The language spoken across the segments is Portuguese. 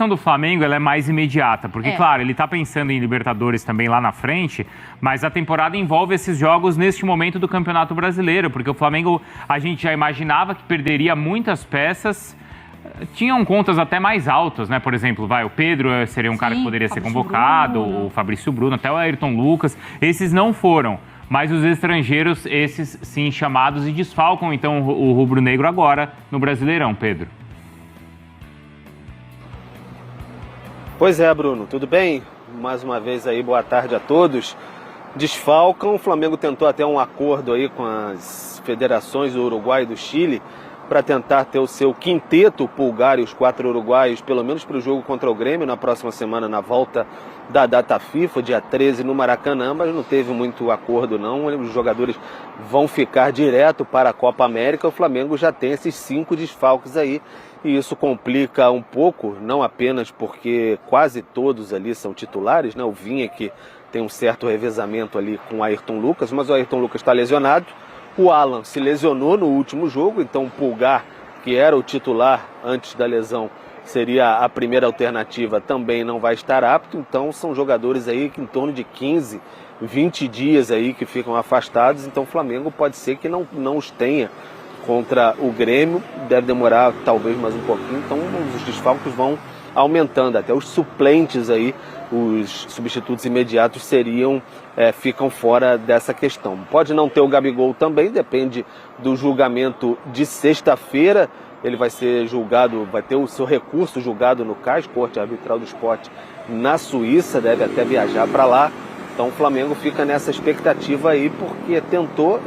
questão do Flamengo ela é mais imediata, porque, claro, ele está pensando em Libertadores também lá na frente, mas a temporada envolve esses jogos neste momento do Campeonato Brasileiro, porque o Flamengo, a gente já imaginava que perderia muitas peças, tinham contas até mais altas, né? Por exemplo, o Pedro seria um cara que poderia ser convocado, o Fabrício Bruno, até o Ayrton Lucas, esses não foram. Mas os estrangeiros, esses sim chamados e desfalcam, então, o rubro-negro agora no Brasileirão, Pedro. Pois é, Bruno, tudo bem? Mais uma vez aí, boa tarde a todos. Desfalcam, o Flamengo tentou até um acordo aí com as federações do Uruguai e do Chile para tentar ter o seu quinteto, o Pulgar e os 4 uruguaios, pelo menos para o jogo contra o Grêmio na próxima semana, na volta da data FIFA, dia 13 no Maracanã, mas não teve muito acordo não, os jogadores vão ficar direto para a Copa América, o Flamengo já tem esses 5 desfalques aí, e isso complica um pouco, não apenas porque quase todos ali são titulares, né? O Vinha que tem um certo revezamento ali com o Ayrton Lucas, mas o Ayrton Lucas está lesionado, o Alan se lesionou no último jogo, então o Pulgar, que era o titular antes da lesão, seria a primeira alternativa, também não vai estar apto, então são jogadores aí que em torno de 15, 20 dias aí que ficam afastados, então o Flamengo pode ser que não os tenha contra o Grêmio, deve demorar talvez mais um pouquinho, então os desfalques vão aumentando, até os suplentes aí, os substitutos imediatos ficam fora dessa questão. Pode não ter o Gabigol também, depende do julgamento de sexta-feira, ele vai ser julgado, vai ter o seu recurso julgado no CAS, Corte Arbitral do Esporte, na Suíça, deve até viajar para lá. Então o Flamengo fica nessa expectativa aí, porque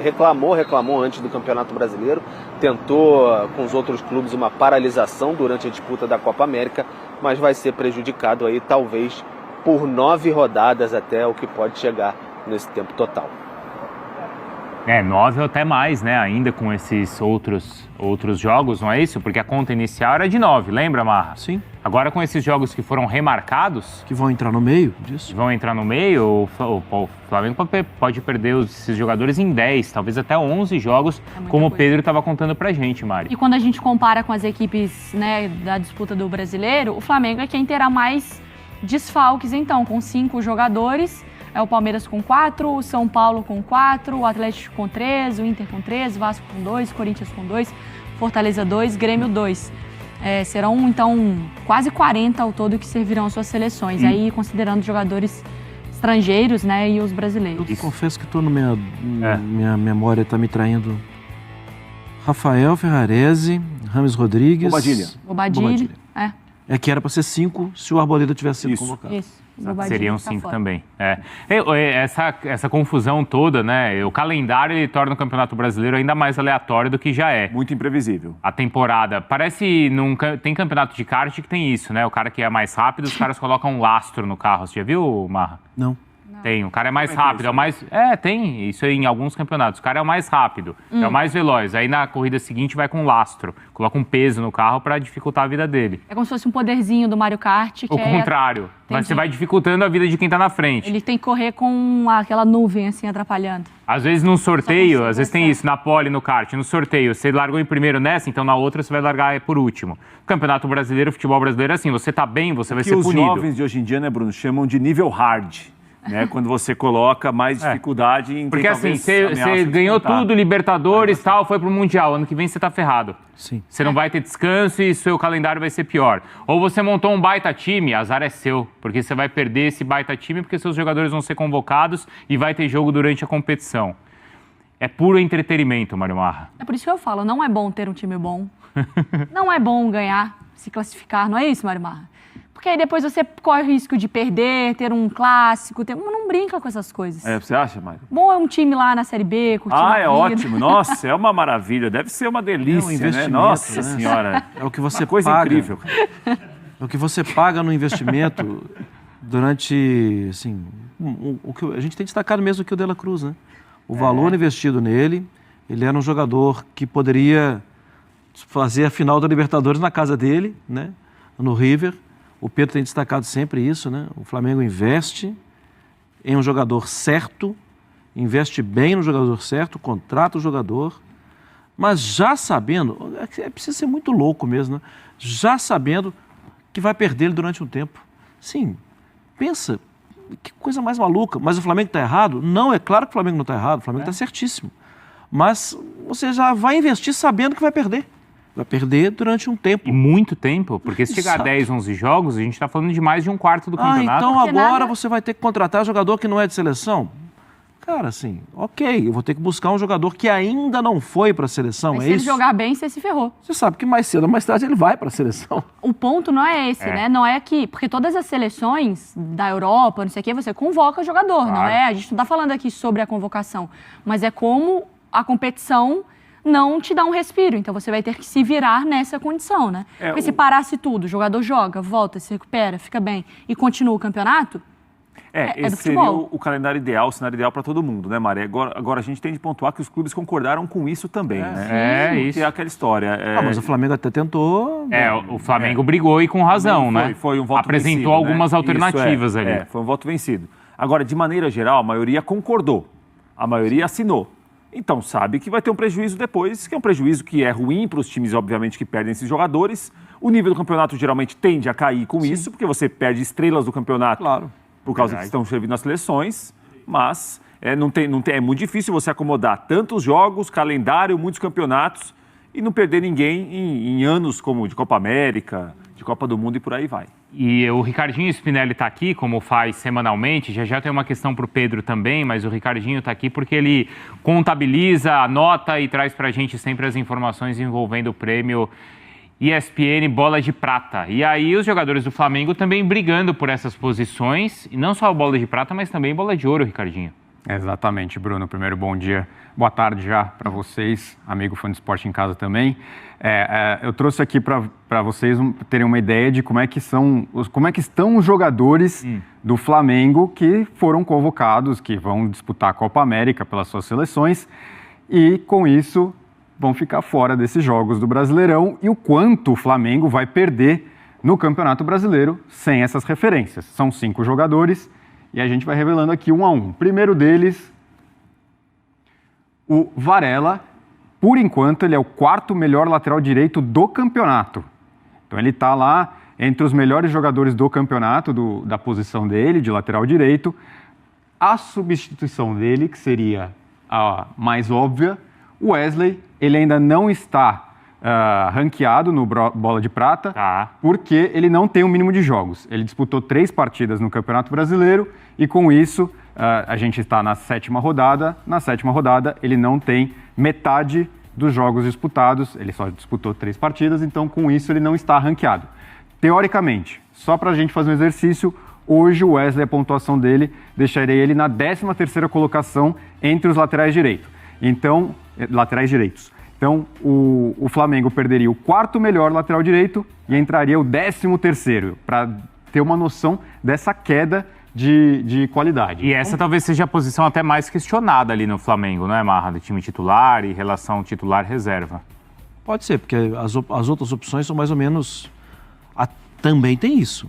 reclamou antes do Campeonato Brasileiro, tentou com os outros clubes uma paralisação durante a disputa da Copa América, mas vai ser prejudicado aí talvez por 9 rodadas até o que pode chegar nesse tempo total. 9 ou até mais, né? Ainda com esses outros jogos, não é isso? Porque a conta inicial era de 9, lembra, Marra? Sim. Agora com esses jogos que foram remarcados... Que vão entrar no meio disso. Vão entrar no meio, o Flamengo pode perder esses jogadores em 10, talvez até 11 jogos, como o Pedro estava contando pra gente, Mari. E quando a gente compara com as equipes, né, da disputa do Brasileiro, o Flamengo é quem terá mais desfalques, então, com 5 jogadores... É o Palmeiras com 4, o São Paulo com 4, o Atlético com 3, o Inter com 3, o Vasco com 2, Corinthians com 2, Fortaleza 2, Grêmio 2. Serão, então, quase 40 ao todo que servirão às suas seleções. Aí, considerando jogadores estrangeiros, né, e os brasileiros. Eu confesso que minha memória está me traindo. Rafael Ferrarese, Rames Rodrigues... Bobadilha. É que era para ser 5 se o Arboleda tivesse sido convocado. Isso. Seriam 5 também. Essa confusão toda, né? O calendário ele torna o Campeonato Brasileiro ainda mais aleatório do que já é. Muito imprevisível. A temporada. Parece. Tem campeonato de kart que tem isso, né? O cara que é mais rápido, os caras colocam um lastro no carro. Você já viu, Marra? Não. Tem, o cara é mais rápido, tem isso aí em alguns campeonatos. O cara é o mais rápido, é o mais veloz. Aí na corrida seguinte vai com um lastro, coloca um peso no carro para dificultar a vida dele. É como se fosse um poderzinho do Mario Kart. O contrário, mas você vai dificultando a vida de quem tá na frente. Ele tem que correr com aquela nuvem assim atrapalhando. Às vezes num sorteio, às vezes tem isso, na pole, no kart, no sorteio, você largou em primeiro nessa, então na outra você vai largar por último. Campeonato Brasileiro, futebol brasileiro é assim, você tá bem, você vai ser punido. Os jovens de hoje em dia, né, Bruno, chamam de nível hard. Né, quando você coloca mais dificuldade em... Porque assim, você ganhou tudo, Libertadores e tal, foi pro Mundial. Ano que vem você tá ferrado. Sim. Você não vai ter descanso e seu calendário vai ser pior. Ou você montou um baita time, azar é seu. Porque você vai perder esse baita time porque seus jogadores vão ser convocados e vai ter jogo durante a competição. É puro entretenimento, Mário Marra. É por isso que eu falo, não é bom ter um time bom. Não é bom ganhar, se classificar, não é isso, Mário Marra? Porque aí depois você corre o risco de perder, ter um clássico, não brinca com essas coisas. Você acha, Mário? Bom é um time lá na Série B, curtindo a vida. Ótimo. Nossa, é uma maravilha. Deve ser uma delícia, um investimento, né? Nossa Senhora. É o que você coisa paga. Incrível. É o que você paga no investimento durante, assim... O que a gente tem destacado mesmo que o De La Cruz, né? O valor investido nele, ele era um jogador que poderia fazer a final da Libertadores na casa dele, né? No River. O Pedro tem destacado sempre isso, né? O Flamengo investe em um jogador certo, investe bem no jogador certo, contrata o jogador, mas já sabendo, é preciso ser muito louco mesmo, né? Já sabendo que vai perder ele durante um tempo. Sim, pensa, que coisa mais maluca. Mas o Flamengo está errado? Não, é claro que o Flamengo não está errado, o Flamengo está certíssimo. Mas você já vai investir sabendo que vai perder. Vai perder durante um tempo. E muito tempo, porque se chegar a 10, 11 jogos, a gente está falando de mais de um quarto do campeonato. Então agora você vai ter que contratar jogador que não é de seleção? Cara, assim, ok, eu vou ter que buscar um jogador que ainda não foi para a seleção, Mas é se isso? ele jogar bem, você se ferrou. Você sabe que mais cedo ou mais tarde ele vai para a seleção. O ponto não é esse, né? Não é que... Porque todas as seleções da Europa, não sei o quê, você convoca o jogador, não é? A gente não está falando aqui sobre a convocação, mas é como a competição não te dá um respiro. Então você vai ter que se virar nessa condição, né? Porque se parasse tudo, o jogador joga, volta, se recupera, fica bem e continua o campeonato... Esse seria o calendário ideal, o cenário ideal para todo mundo, né, Mari? Agora a gente tem de pontuar que os clubes concordaram com isso também, né? Isso. Que é aquela história. Mas o Flamengo até tentou... O Flamengo brigou e com razão, né? Foi um voto Apresentou vencido, algumas né? alternativas ali. Foi um voto vencido. Agora, de maneira geral, a maioria concordou. A maioria assinou. Então, sabe que vai ter um prejuízo depois, que é um prejuízo que é ruim para os times, obviamente, que perdem esses jogadores. O nível do campeonato geralmente tende a cair com isso, porque você perde estrelas do campeonato. Claro. Por causa que estão servindo nas seleções, mas é muito difícil você acomodar tantos jogos, calendário, muitos campeonatos e não perder ninguém em anos como de Copa América, de Copa do Mundo e por aí vai. E o Ricardinho Spinelli está aqui, como faz semanalmente, já tem uma questão para o Pedro também, mas o Ricardinho está aqui porque ele contabiliza, anota e traz para a gente sempre as informações envolvendo o prêmio ESPN Bola de Prata. E aí os jogadores do Flamengo também brigando por essas posições, e não só a Bola de Prata, mas também Bola de Ouro, Ricardinho. Exatamente, Bruno. Primeiro, bom dia. Boa tarde já para vocês, amigo fã de esporte em casa também. Eu trouxe aqui para vocês terem uma ideia de como é que estão os jogadores do Flamengo que foram convocados, que vão disputar a Copa América pelas suas seleções e, com isso, vão ficar fora desses jogos do Brasileirão e o quanto o Flamengo vai perder no Campeonato Brasileiro sem essas referências. São 5 jogadores e a gente vai revelando aqui um a um. Primeiro deles, o Varela. Por enquanto, ele é o 4º melhor lateral direito do campeonato. Então, ele está lá entre os melhores jogadores do campeonato, da posição dele, de lateral direito. A substituição dele, que seria a mais óbvia, o Wesley, ele ainda não está ranqueado no Bola de Prata, porque ele não tem o mínimo de jogos. Ele disputou 3 partidas no Campeonato Brasileiro e, com isso, a gente está na 7ª rodada. Na 7ª rodada, ele não tem metade dos jogos disputados. Ele só disputou 3 partidas, então, com isso, ele não está ranqueado. Teoricamente, só para a gente fazer um exercício, hoje o Wesley, a pontuação dele, deixaria ele na 13ª colocação entre os laterais direitos. Então, o Flamengo perderia o 4º melhor lateral direito e entraria o 13º, para ter uma noção dessa queda de qualidade. E essa talvez seja a posição até mais questionada ali no Flamengo, não é, Marra? Do time titular e relação titular-reserva. Pode ser, porque as outras opções são mais ou menos... Também tem isso.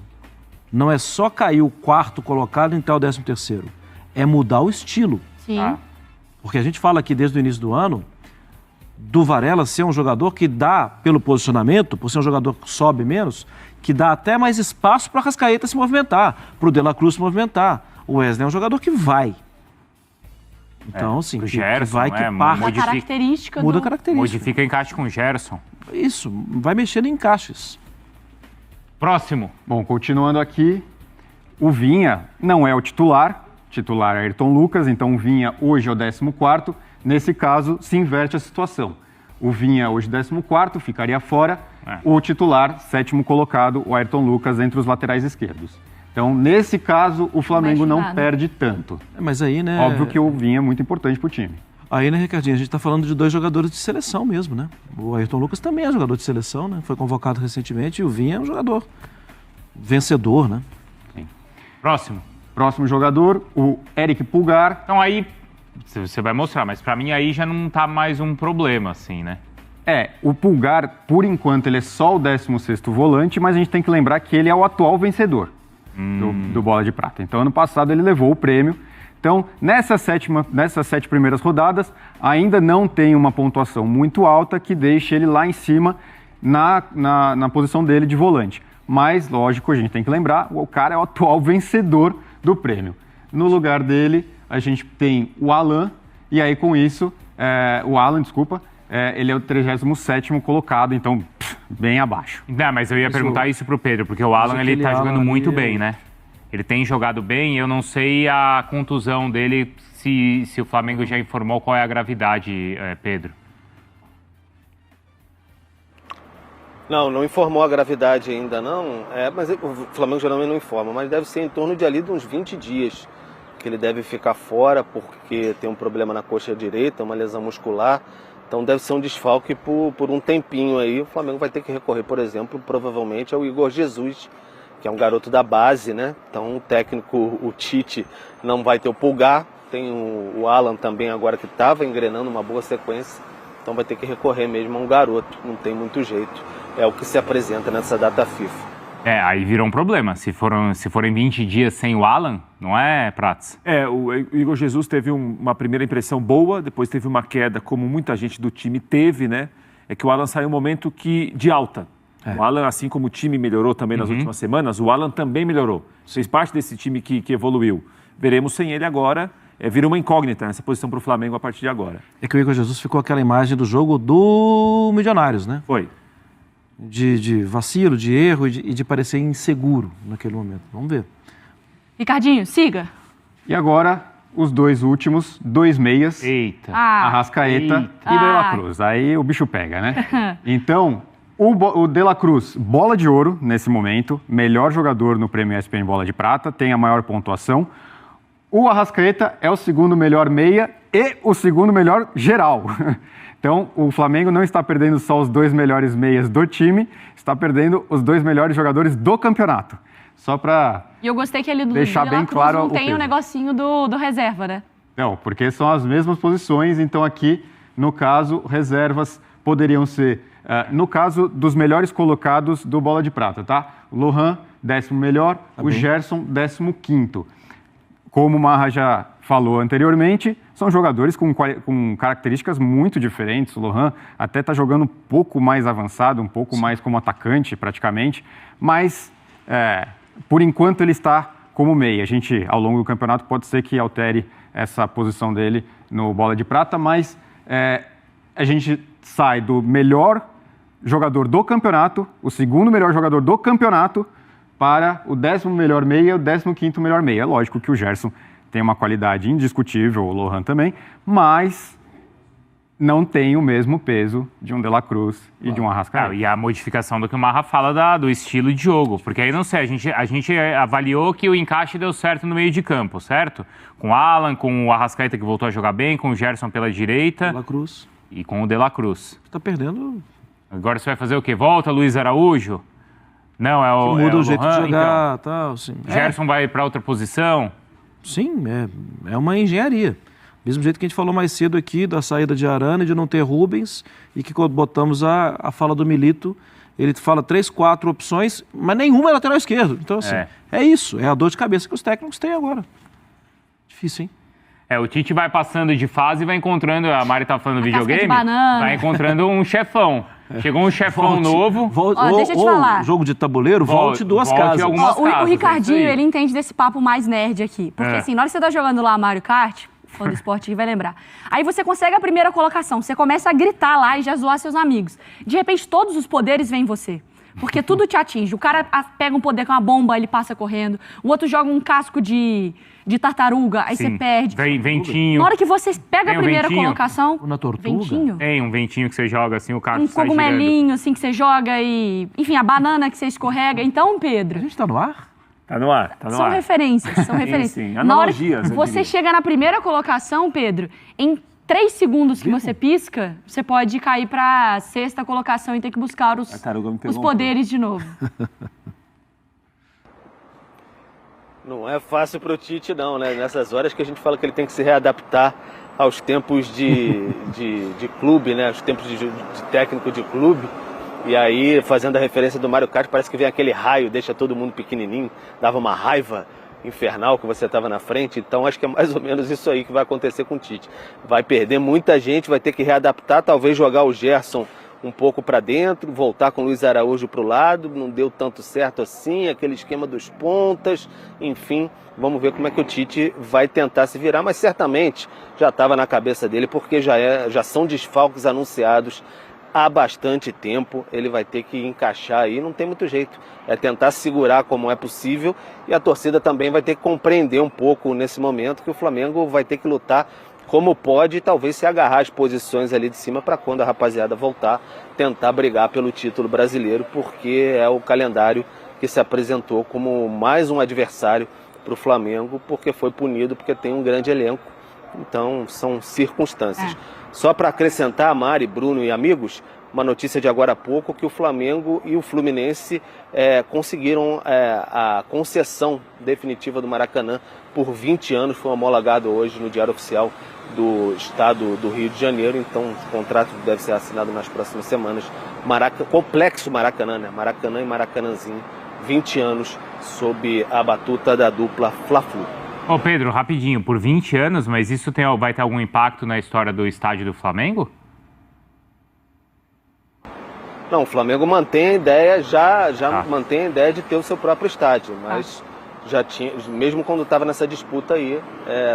Não é só cair o 4º colocado e entrar o 13º. É mudar o estilo. Sim. Porque a gente fala aqui desde o início do ano do Varela ser um jogador que dá, pelo posicionamento, por ser um jogador que sobe menos, que dá até mais espaço para a Arrascaeta se movimentar, para o De La Cruz se movimentar. O Wesley é um jogador que vai. Então, assim, o que Gerson, vai, que parte. Muda a característica. Muda a característica. Modifica encaixe com o Gerson. Isso, vai mexendo em encaixes. Próximo. Bom, continuando aqui, o Vinha não é o titular é Ayrton Lucas, então o Vinha hoje é o 14º. Nesse caso, se inverte a situação. O Vinha hoje 14º, ficaria fora. O titular, 7º colocado, o Ayrton Lucas, entre os laterais esquerdos. Então, nesse caso, o Flamengo não perde tanto. Mas aí, né... Óbvio que o Vinha é muito importante para o time. Aí, né, Ricardinho, a gente está falando de 2 jogadores de seleção mesmo, né? O Ayrton Lucas também é jogador de seleção, né? Foi convocado recentemente e o Vinha é um jogador vencedor, né? Sim. Próximo jogador, o Eric Pulgar. Então aí, você vai mostrar, mas pra mim aí já não tá mais um problema, assim, né? O Pulgar, por enquanto, ele é só o 16º volante, mas a gente tem que lembrar que ele é o atual vencedor do Bola de Prata. Então, ano passado, ele levou o prêmio. Então, nessas 7 primeiras rodadas, ainda não tem uma pontuação muito alta que deixe ele lá em cima na posição dele de volante. Mas, lógico, a gente tem que lembrar, o cara é o atual vencedor do prêmio. No lugar dele, a gente tem o Alan, e aí com isso, o Alan, ele é o 37º colocado, então bem abaixo. Não, mas eu ia perguntar isso pro Pedro, porque o Alan, ele tá jogando muito bem, né? Ele tem jogado bem, eu não sei a contusão dele, se o Flamengo já informou qual é a gravidade, Pedro. Não informou a gravidade ainda não, mas o Flamengo geralmente não informa, mas deve ser em torno de uns 20 dias que ele deve ficar fora, porque tem um problema na coxa direita, uma lesão muscular, então deve ser um desfalque por um tempinho aí. O Flamengo vai ter que recorrer, por exemplo, provavelmente ao Igor Jesus, que é um garoto da base, né? Então o técnico, o Tite, não vai ter o Pulgar, tem o Alan também agora que estava engrenando uma boa sequência, então vai ter que recorrer mesmo a um garoto, não tem muito jeito. É o que se apresenta nessa data FIFA. Aí virou um problema. Se forem 20 dias sem o Alan, não é, Prats? O Igor Jesus teve uma primeira impressão boa, depois teve uma queda, como muita gente do time teve, né? É que o Alan saiu um momento de alta. O Alan, assim como o time melhorou também nas últimas semanas, o Alan também melhorou. Fez parte desse time que evoluiu. Veremos sem ele agora. Vira uma incógnita nessa posição para o Flamengo a partir de agora. É que o Igor Jesus ficou aquela imagem do jogo do Milionários, né? Foi. De vacilo, de erro e de parecer inseguro naquele momento. Vamos ver. Ricardinho, siga. E agora, os dois últimos, 2 meias. Eita. Arrascaeta e De La Cruz. Aí o bicho pega, né? Então, o De La Cruz, bola de ouro nesse momento, melhor jogador no prêmio ESPN Bola de Prata, tem a maior pontuação. O Arrascaeta é o segundo melhor meia e o segundo melhor geral. Então, o Flamengo não está perdendo só os 2 melhores meias do time, está perdendo os 2 melhores jogadores do campeonato. Só para E eu gostei que ele deixar bem claro não tem o negocinho do reserva, né? Não, porque são as mesmas posições, então aqui, no caso, reservas poderiam ser, no caso dos melhores colocados do Bola de Prata, tá? O Lohan, 10º melhor, o Gerson, 15º. Como o Marra já falou anteriormente, são jogadores com características muito diferentes. O Lohan até está jogando um pouco mais avançado, um pouco mais como atacante praticamente, mas por enquanto ele está como meia. A gente, ao longo do campeonato, pode ser que altere essa posição dele no Bola de Prata, mas a gente sai do melhor jogador do campeonato, o segundo melhor jogador do campeonato, para o 10º melhor meia e o 15º melhor meia. É lógico que o Gerson tem uma qualidade indiscutível, o Lohan também, mas não tem o mesmo peso de um De La Cruz e de um Arrascaeta. E a modificação do que o Marra fala do estilo de jogo, porque aí não sei, a gente avaliou que o encaixe deu certo no meio de campo, certo? Com o Alan, com o Arrascaeta que voltou a jogar bem, com o Gerson pela direita. De La Cruz. E com o De La Cruz. Está perdendo. Agora você vai fazer o quê? Volta Luiz Araújo? Não, que muda o jeito Lohan, de jogar, então. tal, sim. Gerson vai para outra posição? Sim, é uma engenharia. Mesmo jeito que a gente falou mais cedo aqui da saída de Arana e de não ter Rubens, e que quando botamos a fala do Milito, ele fala 3, 4 opções, mas nenhuma é lateral esquerdo. Então, assim, é isso, é a dor de cabeça que os técnicos têm agora. Difícil, hein? O Tite vai passando de fase e vai encontrando, a Mari tá falando videogame, banana. vai encontrando um chefão. Chegou um chefão novo. Deixa eu te falar. Jogo de tabuleiro, volte 2 casas. O Ricardinho, ele entende desse papo mais nerd aqui. Porque assim, na hora que você tá jogando lá Mario Kart, fã do esporte vai lembrar. Aí você consegue a primeira colocação, você começa a gritar lá e já zoar seus amigos. De repente, todos os poderes vêm em você. Porque tudo te atinge. O cara pega um poder com uma bomba, ele passa correndo. O outro joga um casco de tartaruga, aí você perde. Vem ventinho. Na hora que você pega a primeira colocação... Na tortuga? Ventinho? Tem um ventinho que você joga assim, o casco um cogumelinho assim que você joga e... Enfim, a banana que você escorrega. Então, Pedro... A gente tá no ar? Tá no ar, tá no ar. São referências, são referências. Sim. Na hora Analogias, que você chega na primeira colocação, Pedro, em 3 segundos que você pisca, você pode cair para 6ª colocação e ter que buscar os poderes de novo. Não é fácil pro Tite não, né? Nessas horas que a gente fala que ele tem que se readaptar aos tempos de clube, né? Os tempos de técnico de clube. E aí, fazendo a referência do Mario Kart, parece que vem aquele raio, deixa todo mundo pequenininho, dava uma raiva infernal que você estava na frente. Então acho que é mais ou menos isso aí que vai acontecer com o Tite. Vai perder muita gente, vai ter que readaptar, talvez jogar o Gerson um pouco para dentro, voltar com o Luiz Araújo para o lado, não deu tanto certo assim, aquele esquema dos pontas, enfim, vamos ver como é que o Tite vai tentar se virar, mas certamente já estava na cabeça dele, porque já são desfalques anunciados há bastante tempo, ele vai ter que encaixar aí, não tem muito jeito, é tentar segurar como é possível, e a torcida também vai ter que compreender um pouco nesse momento que o Flamengo vai ter que lutar como pode, e talvez se agarrar as posições ali de cima para quando a rapaziada voltar, tentar brigar pelo título brasileiro, porque é o calendário que se apresentou como mais um adversário para o Flamengo, porque foi punido, porque tem um grande elenco. Então, são circunstâncias. Só para acrescentar, Mari, Bruno e amigos, uma notícia de agora há pouco, que o Flamengo e o Fluminense conseguiram a concessão definitiva do Maracanã por 20 anos, foi homologado hoje no Diário Oficial do Estado do Rio de Janeiro, então o contrato deve ser assinado nas próximas semanas. Complexo Maracanã, né? Maracanã e Maracanãzinho, 20 anos sob a batuta da dupla Fla-Flu. Ô Pedro, rapidinho, por 20 anos, mas isso vai ter algum impacto na história do estádio do Flamengo? Não, o Flamengo mantém a ideia, mantém a ideia de ter o seu próprio estádio, mas já tinha, mesmo quando estava nessa disputa aí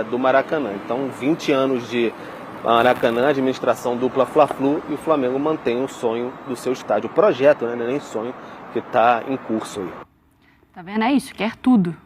do Maracanã. Então, 20 anos de Maracanã, administração dupla Fla-Flu, e o Flamengo mantém o sonho do seu estádio. O projeto, né, não é nem sonho, que está em curso aí. Tá vendo? É isso, quer tudo.